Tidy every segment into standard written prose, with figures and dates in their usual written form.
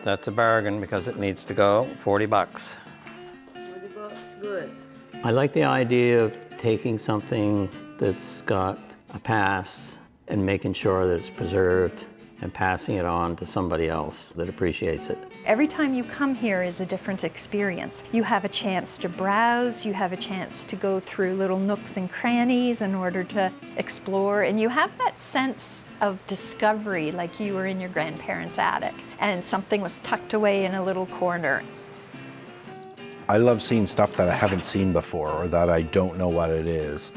That's a bargain because it needs to go. 40 bucks. 40 bucks, good. I like the idea of taking something that's got a past and making sure that it's preserved and passing it on to somebody else that appreciates it. Every time you come here is a different experience. You have a chance to browse, you have a chance to go through little nooks and crannies in order to explore, and you have that sense of discovery like you were in your grandparents' attic and something was tucked away in a little corner. I love seeing stuff that I haven't seen before or that I don't know what it is.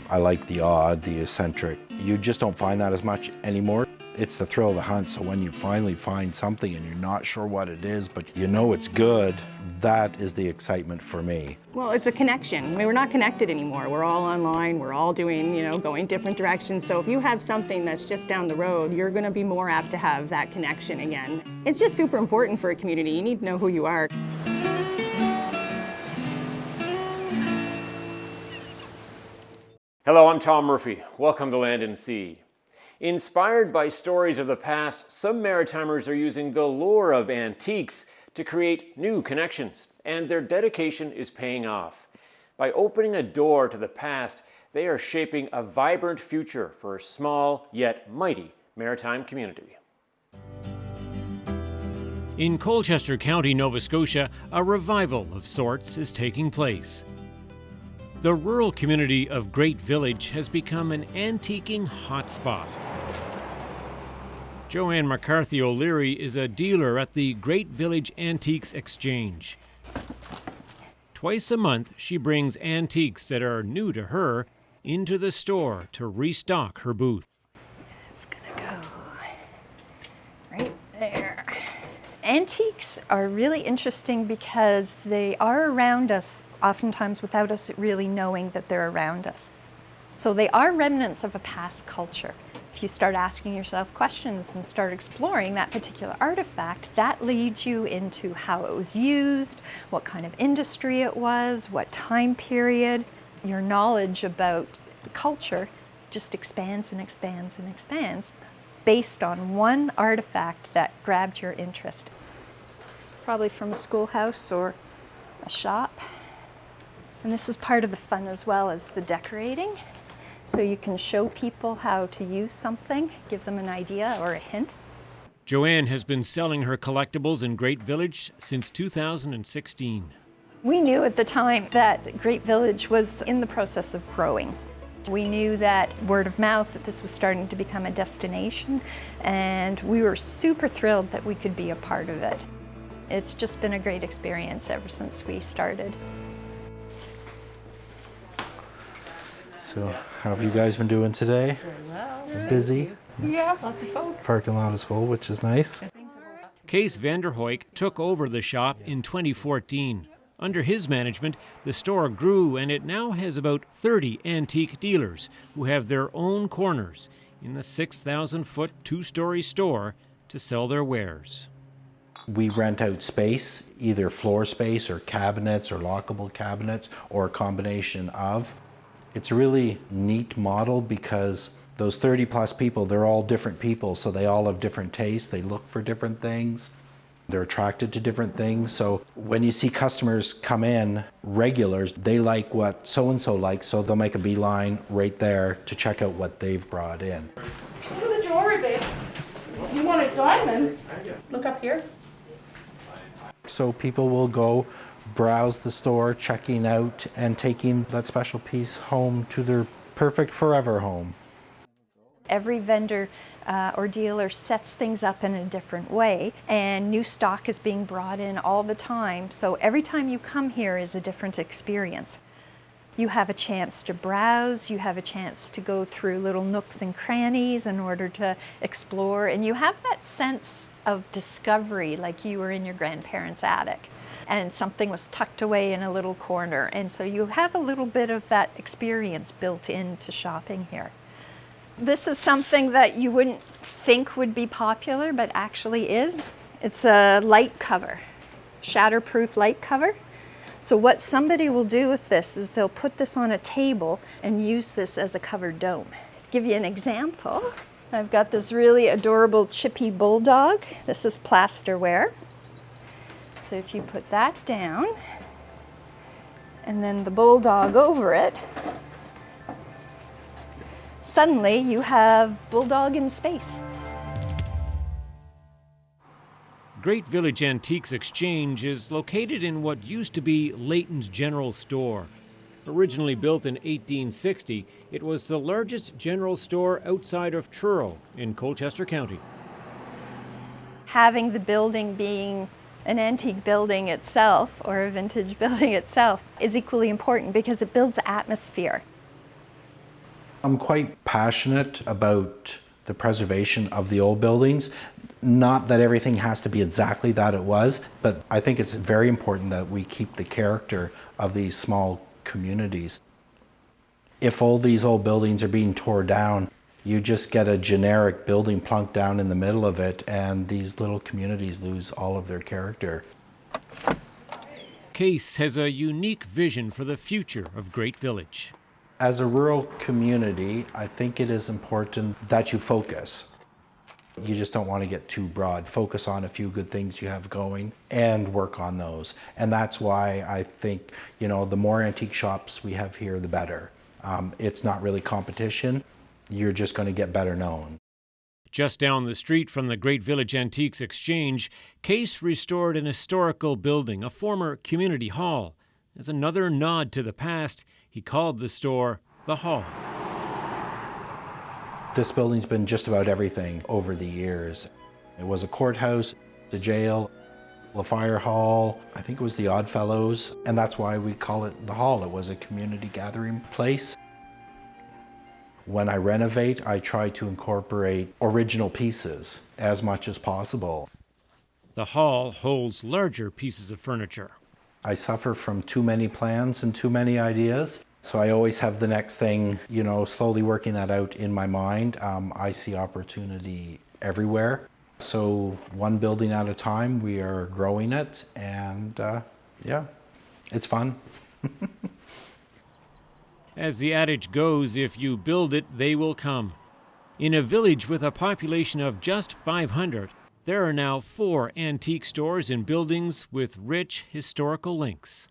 I like the odd, the eccentric. You just don't find that as much anymore. It's the thrill of the hunt, so when you finally find something and you're not sure what it is, but you know it's good, that is the excitement for me. Well, it's a connection. I mean, we're not connected anymore. We're all online, we're all doing, going different directions. So if you have something that's just down the road, you're gonna be more apt to have that connection again. It's just super important for a community. You need to know who you are. Hello, I'm Tom Murphy. Welcome to Land and Sea. Inspired by stories of the past, some Maritimers are using the lure of antiques to create new connections, and their dedication is paying off. By opening a door to the past, they are shaping a vibrant future for a small yet mighty maritime community. In Colchester County, Nova Scotia, a revival of sorts is taking place. The rural community of Great Village has become an antiquing hotspot. Joanne McCarthy O'Leary is a dealer at the Great Village Antiques Exchange. Twice a month, she brings antiques that are new to her into the store to restock her booth. It's gonna go right there. Antiques are really interesting because they are around us, oftentimes without us really knowing that they're around us. So they are remnants of a past culture. If you start asking yourself questions and start exploring that particular artifact, that leads you into how it was used, what kind of industry it was, what time period. Your knowledge about the culture just expands and expands and expands based on one artifact that grabbed your interest. Probably from a schoolhouse or a shop. And this is part of the fun as well as the decorating. So you can show people how to use something, give them an idea or a hint. Joanne has been selling her collectibles in Great Village since 2016. We knew at the time that Great Village was in the process of growing. We knew that word of mouth, that this was starting to become a destination, and we were super thrilled that we could be a part of it. It's just been a great experience ever since we started. So, how have you guys been doing today? Very well. You're busy? Yeah, lots of folk. Parking lot is full, which is nice. Kees Vanderhoek took over the shop in 2014. Under his management, the store grew and it now has about 30 antique dealers who have their own corners in the 6,000-foot, two-story store to sell their wares. We rent out space, either floor space or cabinets or lockable cabinets or a combination of. It's a really neat model because those 30 plus people, they're all different people, so they all have different tastes, they look for different things, they're attracted to different things. So when you see customers come in, regulars, they like what so-and-so likes, so they'll make a beeline right there to check out what they've brought in. Look at the jewelry, babe. You wanted diamonds? Look up here. So people will go browse the store, checking out and taking that special piece home to their perfect forever home. Every vendor or dealer sets things up in a different way, and new stock is being brought in all the time. So every time you come here is a different experience. You have a chance to browse, you have a chance to go through little nooks and crannies in order to explore, and you have that sense of discovery like you were in your grandparents' attic and something was tucked away in a little corner. And so you have a little bit of that experience built into shopping here. This is something that you wouldn't think would be popular, but actually is. It's a light cover, shatterproof light cover. So what somebody will do with this is they'll put this on a table and use this as a covered dome. Give you an example. I've got this really adorable chippy bulldog. This is plasterware. So if you put that down, and then the bulldog over it, suddenly you have bulldog in space. Great Village Antiques Exchange is located in what used to be Layton's General Store. Originally built in 1860, it was the largest general store outside of Truro in Colchester County. Having the building being an antique building itself, or a vintage building itself, is equally important because it builds atmosphere. I'm quite passionate about the preservation of the old buildings. Not that everything has to be exactly that it was, but I think it's very important that we keep the character of these small communities. If all these old buildings are being torn down, you just get a generic building plunked down in the middle of it, and these little communities lose all of their character. Case has a unique vision for the future of Great Village. As a rural community, I think it is important that you focus. You just don't want to get too broad. Focus on a few good things you have going and work on those. And that's why I think, the more antique shops we have here, the better. It's not really competition. You're just going to get better known. Just down the street from the Great Village Antiques Exchange, Case restored an historical building, a former community hall. As another nod to the past, he called the store the Hall. This building's been just about everything over the years. It was a courthouse, a jail, a fire hall, I think it was the Oddfellows, and that's why we call it the Hall. It was a community gathering place. When I renovate, I try to incorporate original pieces as much as possible. The hall holds larger pieces of furniture. I suffer from too many plans and too many ideas. So I always have the next thing, slowly working that out in my mind. I see opportunity everywhere. So one building at a time, we are growing it, and it's fun. As the adage goes, if you build it, they will come. In a village with a population of just 500, there are now 4 antique stores in buildings with rich historical links.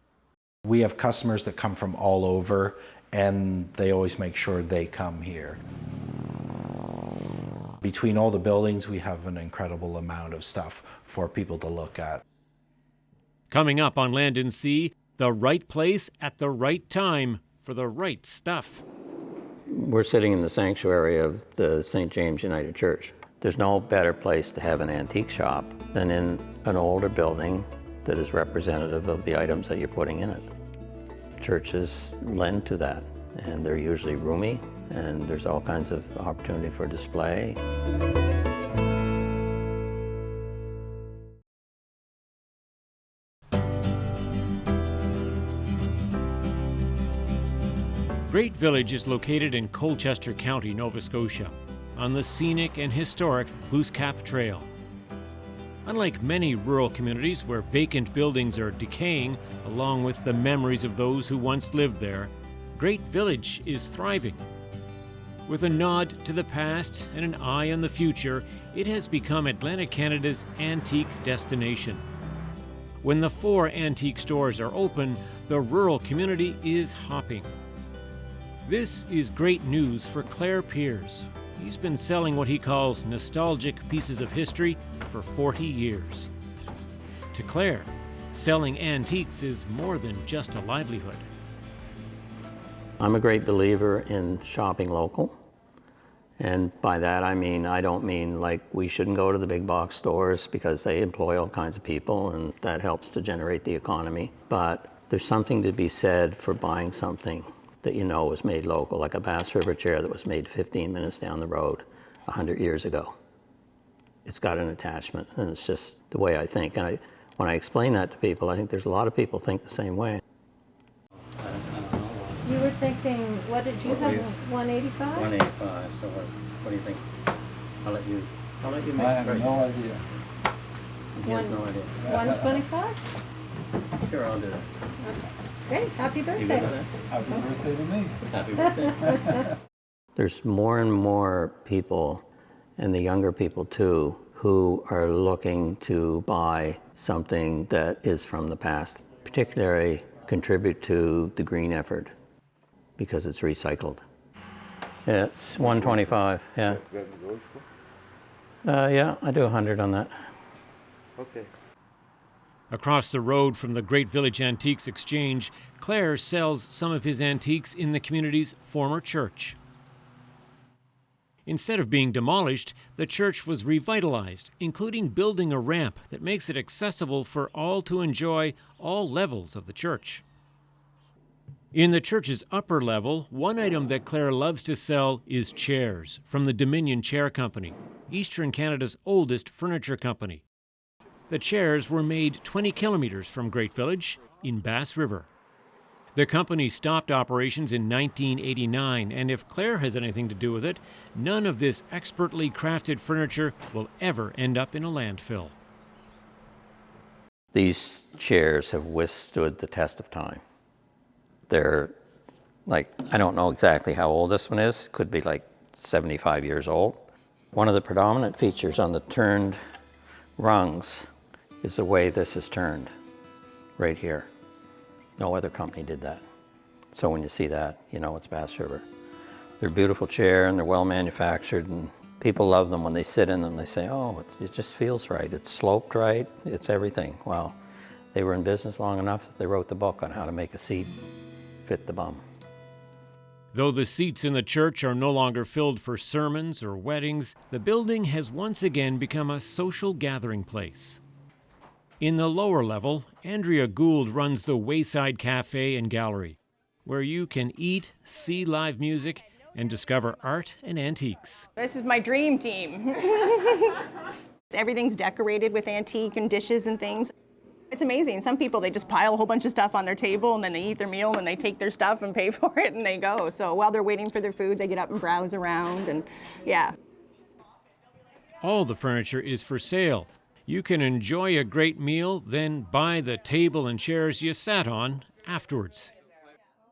We have customers that come from all over, and they always make sure they come here. Between all the buildings, we have an incredible amount of stuff for people to look at. Coming up on Land and Sea, the right place at the right time for the right stuff. We're sitting in the sanctuary of the St. James United Church. There's no better place to have an antique shop than in an older building that is representative of the items that you're putting in it. Churches lend to that, and they're usually roomy, and there's all kinds of opportunity for display. Great Village is located in Colchester County, Nova Scotia, on the scenic and historic Glooscap Trail. Unlike many rural communities where vacant buildings are decaying, along with the memories of those who once lived there, Great Village is thriving. With a nod to the past and an eye on the future, it has become Atlantic Canada's antique destination. When the 4 antique stores are open, the rural community is hopping. This is great news for Claire Piers. He's been selling what he calls nostalgic pieces of history for 40 years. To Claire, selling antiques is more than just a livelihood. I'm a great believer in shopping local. And by that I don't mean like we shouldn't go to the big box stores because they employ all kinds of people and that helps to generate the economy. But there's something to be said for buying something that was made local, like a Bass River chair that was made 15 minutes down the road 100 years ago. It's got an attachment, and it's just the way I think. And when I explain that to people, I think there's a lot of people think the same way. You were thinking, what did you have, 185? 185, so what do you think? I'll let you make I have the price. no idea. He has no idea. 125? Sure, I'll do it. Okay. Great, happy You good with birthday. that? Happy birthday to me. Happy birthday. There's more and more people and the younger people too, who are looking to buy something that is from the past, particularly contribute to the green effort because it's recycled. Yeah, it's 125, yeah. Yeah, I do 100 on that. Okay. Across the road from the Great Village Antiques Exchange, Claire sells some of his antiques in the community's former church. Instead of being demolished, the church was revitalized, including building a ramp that makes it accessible for all to enjoy all levels of the church. In the church's upper level, one item that Claire loves to sell is chairs from the Dominion Chair Company, Eastern Canada's oldest furniture company. The chairs were made 20 kilometers from Great Village in Bass River. The company stopped operations in 1989, and if Claire has anything to do with it, none of this expertly crafted furniture will ever end up in a landfill. These chairs have withstood the test of time. They're like, I don't know exactly how old this one is, could be like 75 years old. One of the predominant features on the turned rungs is the way this is turned, right here. No other company did that. So when you see that, you know it's Bass River. They're a beautiful chair and they're well manufactured, and people love them when they sit in them. They say, oh, it just feels right. It's sloped right, it's everything. Well, they were in business long enough that they wrote the book on how to make a seat fit the bum. Though the seats in the church are no longer filled for sermons or weddings, the building has once again become a social gathering place. In the lower level, Andrea Gould runs the Wayside Cafe and Gallery, where you can eat, see live music, and discover art and antiques. This is my dream team. Everything's decorated with antique and dishes and things. It's amazing. Some people, they just pile a whole bunch of stuff on their table and then they eat their meal and they take their stuff and pay for it and they go. So while they're waiting for their food, they get up and browse around, and yeah. All the furniture is for sale. You can enjoy a great meal, then buy the table and chairs you sat on afterwards.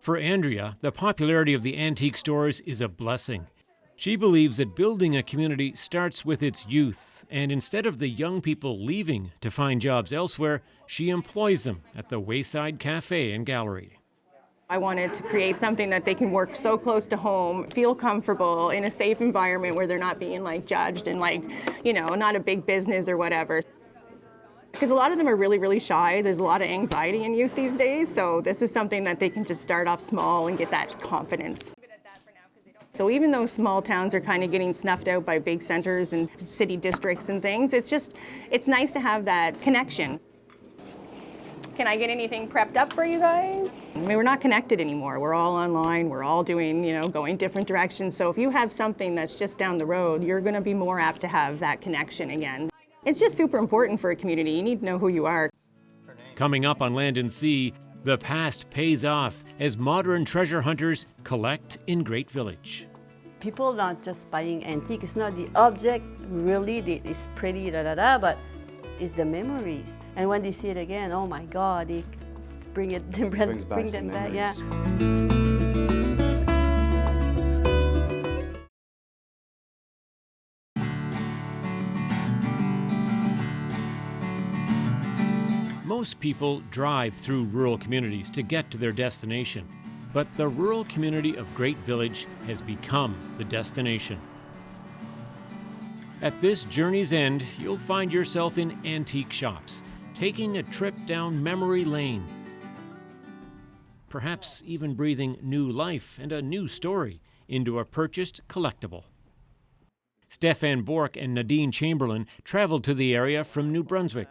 For Andrea, the popularity of the antique stores is a blessing. She believes that building a community starts with its youth, and instead of the young people leaving to find jobs elsewhere, she employs them at the Wayside Cafe and Gallery. I wanted to create something that they can work so close to home, feel comfortable in a safe environment where they're not being like judged and like, you know, not a big business or whatever. Because a lot of them are really, really shy. There's a lot of anxiety in youth these days. So this is something that they can just start off small and get that confidence. So even though small towns are kind of getting snuffed out by big centers and city districts and things, it's nice to have that connection. Can I get anything prepped up for you guys? I mean, we're not connected anymore. We're all online. We're all doing, you know, going different directions. So if you have something that's just down the road, you're going to be more apt to have that connection again. It's just super important for a community. You need to know who you are. Coming up on Land and Sea, the past pays off as modern treasure hunters collect in Great Village. People not just buying antique. It's not the object really that is pretty, but it's the memories. And when they see it again, oh my God, they bring them back. Yeah. Most people drive through rural communities to get to their destination, but the rural community of Great Village has become the destination. At this journey's end, you'll find yourself in antique shops, taking a trip down memory lane. Perhaps even breathing new life and a new story into a purchased collectible. Stefan Bork and Nadine Chamberlain traveled to the area from New Brunswick.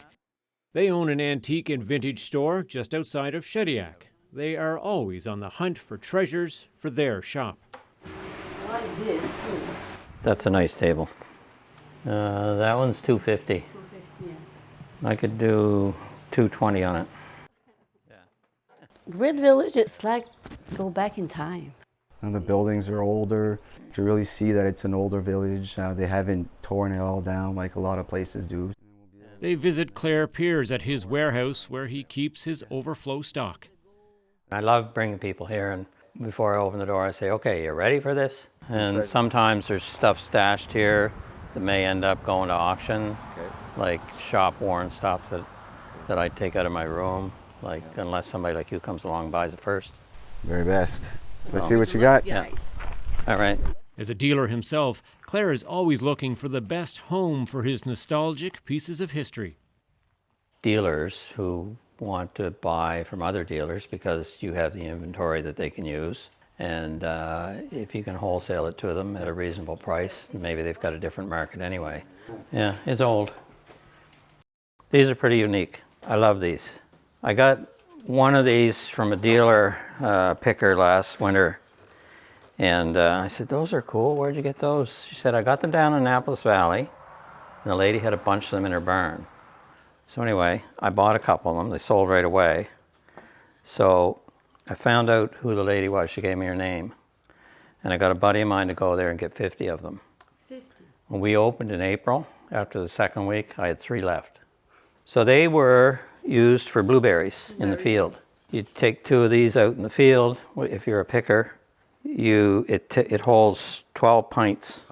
They own an antique and vintage store just outside of Shediac. They are always on the hunt for treasures for their shop. That's a nice table. That one's $250. Yeah. I could do $220 on it. Great Village, it's like go back in time. And the buildings are older. You can really see that it's an older village. They haven't torn it all down like a lot of places do. They visit Claire Piers at his warehouse where he keeps his overflow stock. I love bringing people here, and before I open the door I say, okay, you ready for this? And sometimes there's stuff stashed here that may end up going to auction, like shop-worn stuff that I take out of my room, like unless somebody like you comes along and buys it first. Very best. Let's see what you got. Yeah. All right. As a dealer himself, Claire is always looking for the best home for his nostalgic pieces of history. Dealers who want to buy from other dealers because you have the inventory that they can use, and if you can wholesale it to them at a reasonable price, maybe they've got a different market anyway. Yeah, it's old. These are pretty unique. I love these. I got one of these from a dealer picker last winter, and I said, those are cool, where'd you get those? She said, I got them down in Annapolis Valley, and the lady had a bunch of them in her barn. So anyway, I bought a couple of them. They sold right away. So I found out who the lady was. She gave me her name. And I got a buddy of mine to go there and get 50 of them. 50? When we opened in April, after the second week, I had 3 left. So they were used for blueberries in the field. You take 2 of these out in the field. If you're a picker, it holds 12 pints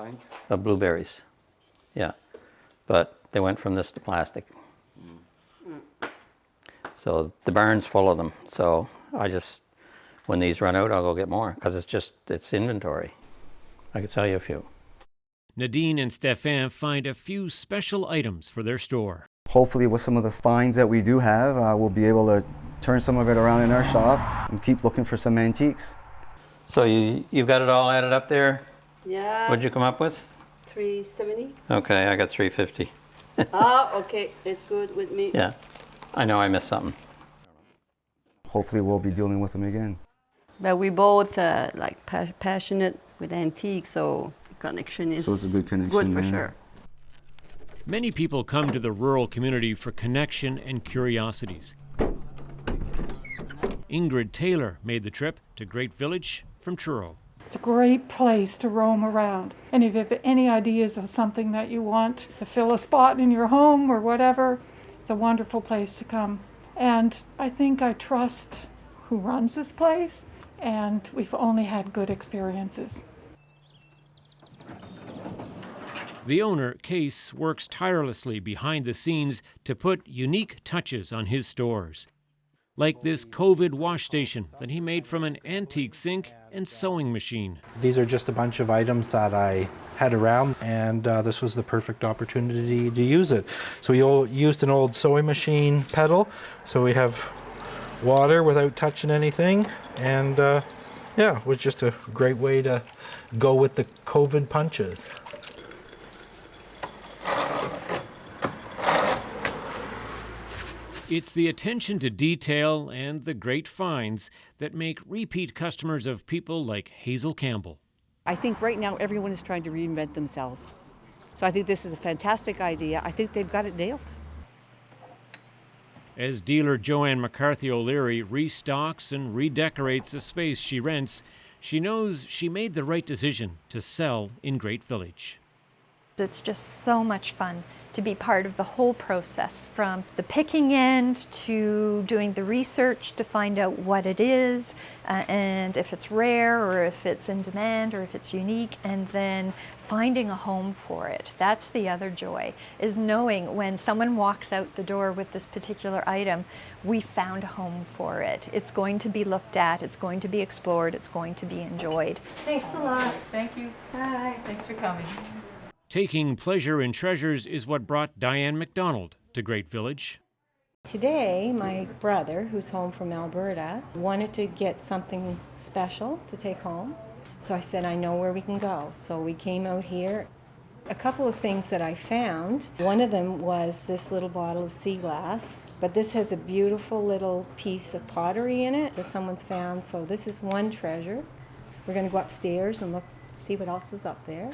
of blueberries. Yeah, but they went from this to plastic. So the barn's full of them. So I just, when these run out, I'll go get more because it's inventory. I could sell you a few. Nadine and Stéphane find a few special items for their store. Hopefully with some of the finds that we do have, we'll be able to turn some of it around in our shop and keep looking for some antiques. So you've got it all added up there? Yeah. What'd you come up with? 370. Okay, I got 350. Okay, it's good with me. Yeah, I know I missed something. Hopefully we'll be dealing with them again. But we both like passionate with antiques, so the connection is So it's a good connection good for there. sure. Many people come to the rural community for connection and curiosities. Ingrid Taylor made the trip to Great Village from Truro. It's a great place to roam around. And if you have any ideas of something that you want to fill a spot in your home or whatever, it's a wonderful place to come. And I think I trust who runs this place, and we've only had good experiences. The owner, Case, works tirelessly behind the scenes to put unique touches on his stores. Like this COVID wash station that he made from an antique sink and sewing machine. These are just a bunch of items that I had around, and this was the perfect opportunity to use it. So we used an old sewing machine pedal, so we have water without touching anything, and yeah, it was just a great way to go with the COVID punches. It's the attention to detail and the great finds that make repeat customers of people like Hazel Campbell. I think right now everyone is trying to reinvent themselves. So I think this is a fantastic idea. I think they've got it nailed. As dealer Joanne McCarthy O'Leary restocks and redecorates the space she rents, she knows she made the right decision to sell in Great Village. It's just so much fun to be part of the whole process, from the picking end to doing the research to find out what it is and if it's rare or if it's in demand or if it's unique, and then finding a home for it. That's the other joy, is knowing when someone walks out the door with this particular item, we found a home for it. It's going to be looked at, it's going to be explored, it's going to be enjoyed. Thanks a lot. Thank you. Bye. Thanks for coming. Taking pleasure in treasures is what brought Diane McDonald to Great Village. Today, my brother, who's home from Alberta, wanted to get something special to take home. So I said, I know where we can go. So we came out here. A couple of things that I found. One of them was this little bottle of sea glass, but this has a beautiful little piece of pottery in it that someone's found. So this is one treasure. We're going to go upstairs and look, see what else is up there.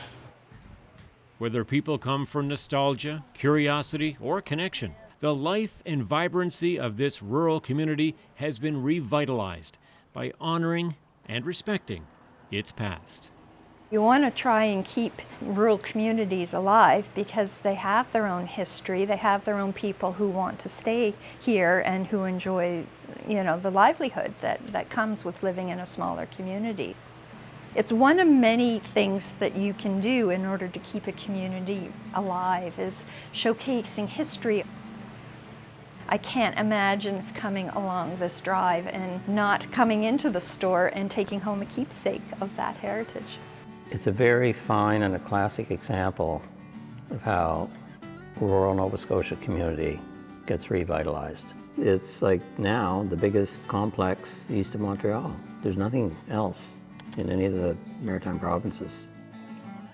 Whether people come for nostalgia, curiosity, or connection, the life and vibrancy of this rural community has been revitalized by honoring and respecting its past. You want to try and keep rural communities alive because they have their own history, they have their own people who want to stay here and who enjoy, the livelihood that comes with living in a smaller community. It's one of many things that you can do in order to keep a community alive, is showcasing history. I can't imagine coming along this drive and not coming into the store and taking home a keepsake of that heritage. It's a very fine and a classic example of how rural Nova Scotia community gets revitalized. It's like now the biggest complex east of Montreal. There's nothing else in any of the maritime provinces.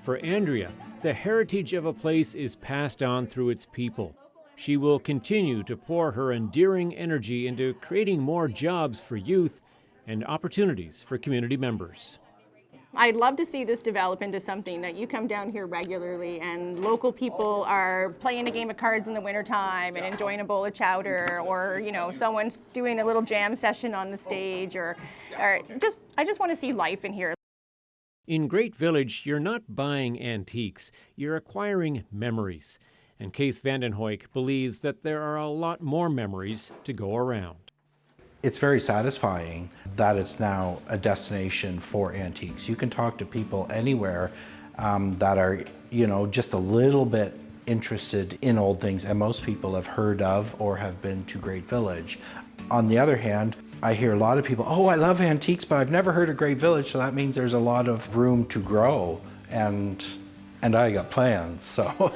For Andrea, the heritage of a place is passed on through its people. She will continue to pour her endearing energy into creating more jobs for youth and opportunities for community members. I'd love to see this develop into something that you come down here regularly and local people are playing a game of cards in the wintertime and enjoying a bowl of chowder, or someone's doing a little jam session on the stage, or I just want to see life in here. In Great Village, you're not buying antiques, you're acquiring memories. And Kees van den Hoyk believes that there are a lot more memories to go around. It's very satisfying that it's now a destination for antiques. You can talk to people anywhere that are, just a little bit interested in old things, and most people have heard of or have been to Great Village. On the other hand, I hear a lot of people, oh, I love antiques, but I've never heard of Great Village, so that means there's a lot of room to grow, and I got plans, so.